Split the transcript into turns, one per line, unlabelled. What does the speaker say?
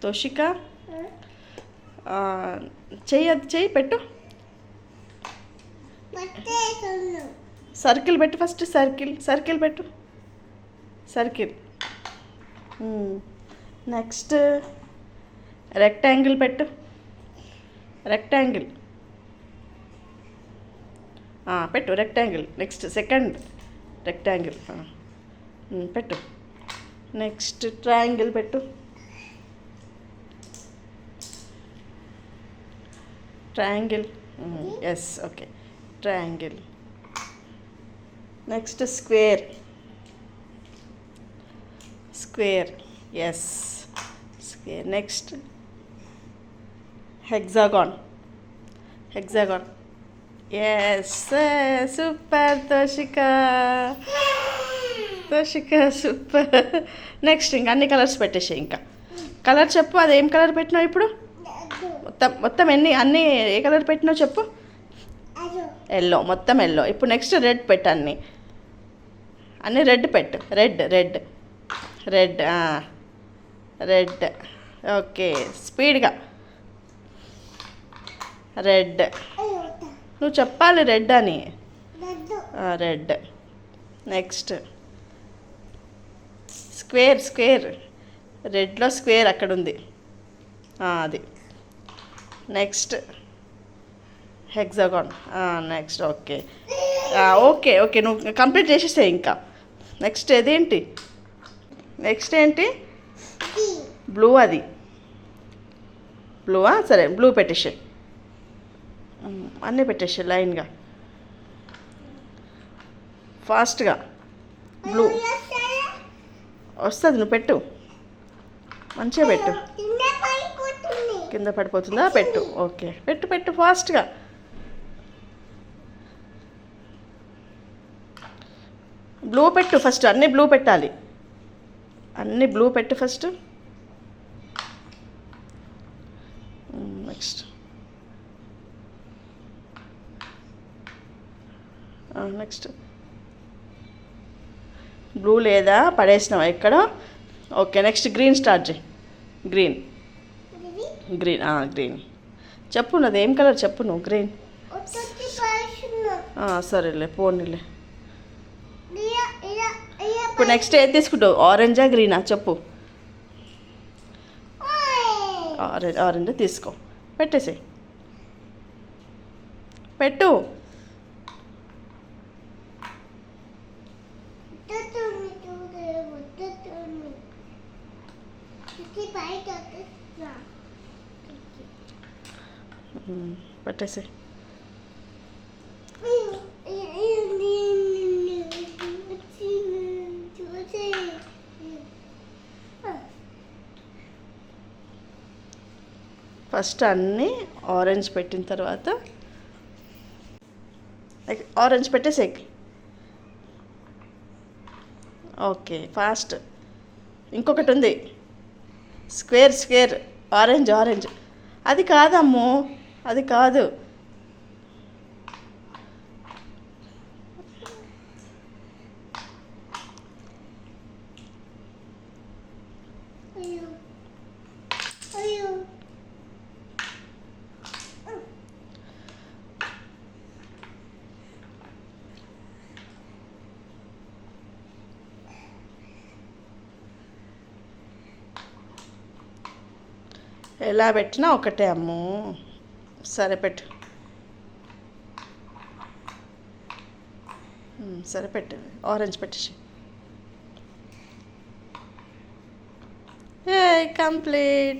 తోషిక చెయ్యి, అది చెయ్యి పెట్టు. సర్కిల్ పెట్టు ఫస్ట్. సర్కిల్ పెట్టు. సర్కిల్. నెక్స్ట్ రెక్టాంగిల్ పెట్టు. రెక్టాంగిల్ పెట్టు. రెక్టాంగిల్. నెక్స్ట్ సెకండ్ రెక్టాంగిల్ పెట్టు. నెక్స్ట్ ట్రయాంగిల్ పెట్టు. Triangle. Yes, okay. Triangle. Next square. Yes, square. Next hexagon. Yes, super Toshika. Super. Next ఇంకా అన్ని కలర్స్ పెట్టేసి. ఇంకా కలర్ చెప్పు. అది ఏం కలర్ పెట్టినావు ఇప్పుడు? మొత్తం అన్నీ ఏ కలర్ పెట్టినావు చెప్పు. ఎల్లో, మొత్తం ఎల్లో. ఇప్పుడు నెక్స్ట్ రెడ్ పెట్టు. అన్నీ రెడ్ పెట్టు. రెడ్. ఓకే, స్పీడ్గా. రెడ్. నువ్వు చెప్పాలి రెడ్ అని. రెడ్. Next square. రెడ్లో స్క్వేర్ అక్కడ ఉంది, అది. Next hexagon. Next okay. Okay, నువ్వు కంప్లీట్ చేసేసే. ఇంకా నెక్స్ట్ అదేంటి? నెక్స్ట్ ఏంటి? బ్లూ. అది బ్లూవా? సరే, బ్లూ పెట్టేసే. అన్నీ పెట్టేసే లైన్గా, ఫాస్ట్గా. బ్లూ వస్తుంది, నువ్వు పెట్టు. మంచిగా పెట్టు. కింద పడిపోతుందా? పెట్టు. ఓకే, పెట్టు ఫాస్ట్గా. బ్లూ పెట్టు ఫస్ట్. అన్నీ బ్లూ పెట్టాలి. అన్నీ బ్లూ పెట్టు ఫస్ట్. నెక్స్ట్ బ్లూ లేదా? పడేసినావా ఇక్కడ? ఓకే, నెక్స్ట్ గ్రీన్ స్టార్ట్ చేయి. గ్రీన్. చెప్పు, నాది ఏం కలర్ చెప్పు నువ్వు. గ్రీన్. సరేలే, పోనీలే. ఇప్పుడు నెక్స్ట్ ఏది తీసుకుంటావు? ఆరెంజా గ్రీనా చెప్పు. ఆరెంజ్ తీసుకో. పెట్టేసి పెట్టు. పెట్టేసి ఫస్ట్ అన్నీ ఆరెంజ్ పెట్టిన తర్వాత ఆరెంజ్ పెట్టేసి. Okay, fast. ఇంకొకటి ఉంది, స్క్వేర్. ఆరెంజ్. అది కాదమ్ము, అది కాదు. ఎలా పెట్టినా ఒకటే అమ్ము. సరే పెట్టు. సరే పెట్టు. ఆరెంజ్ పెట్టేసి. కంప్లీట్.